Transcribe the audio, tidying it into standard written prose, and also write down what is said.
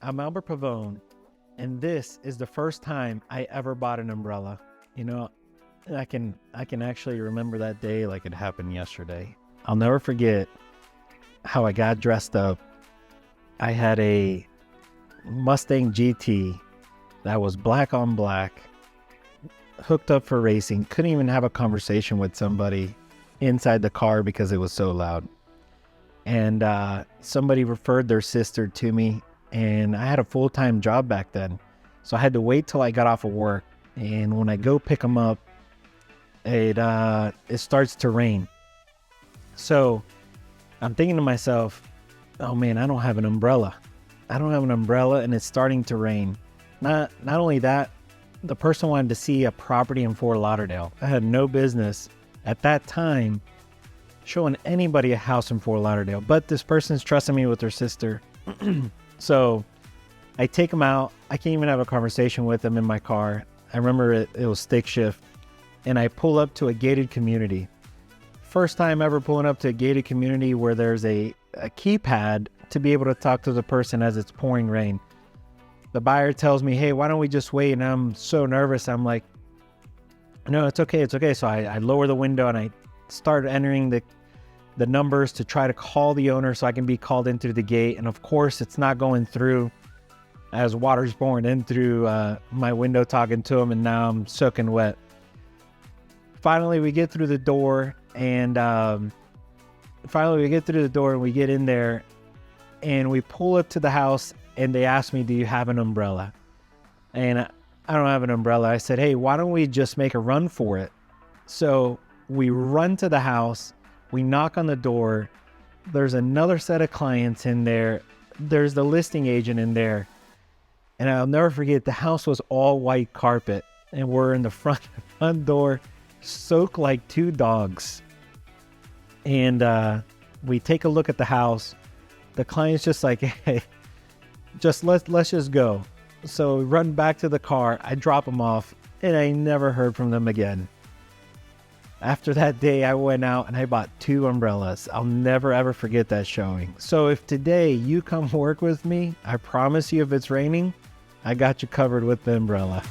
I'm Albert Pavon, and this is the first time I ever bought an umbrella. You know, I can actually remember that day like it happened yesterday. I'll never forget how I got dressed up. I had a Mustang GT that was black on black, hooked up for racing. Couldn't even have a conversation with somebody inside the car because it was so loud. And somebody referred their sister to me, and I had a full-time job back then. So I had to wait till I got off of work. And when I go pick them up, it starts to rain. So I'm thinking to myself, oh man, I don't have an umbrella. I don't have an umbrella, and it's starting to rain. Not only that, the person wanted to see a property in Fort Lauderdale. I had no business at that time showing anybody a house in Fort Lauderdale, but this person's trusting me with their sister. So I take them out. I can't even have a conversation with them in my car. I remember it was stick shift, and I pull up to a gated community. First time ever pulling up to a gated community where there's a keypad to be able to talk to the person as it's pouring rain. The buyer tells me, hey, why don't we just wait? And I'm so nervous. I'm like, no, it's okay. It's okay. So I lower the window and I start entering the numbers to try to call the owner so I can be called in through the gate. And of course, it's not going through as water's pouring in through my window talking to him. And now I'm soaking wet. Finally, we get through the door, and we get in there, and we pull up to the house, and they ask me, do you have an umbrella? And I don't have an umbrella. I said, hey, why don't we just make a run for it? So we run to the house. We knock on the door. There's another set of clients in there. There's the listing agent in there. And I'll never forget, the house was all white carpet, and we're in the front door, soaked like two dogs. And we take a look at the house. The client's just like, hey, let's just go. So we run back to the car. I drop them off, and I never heard from them again. After that day, I went out and I bought 2 umbrellas. I'll never ever forget that showing. So if today you come work with me, I promise you, if it's raining, I got you covered with the umbrella.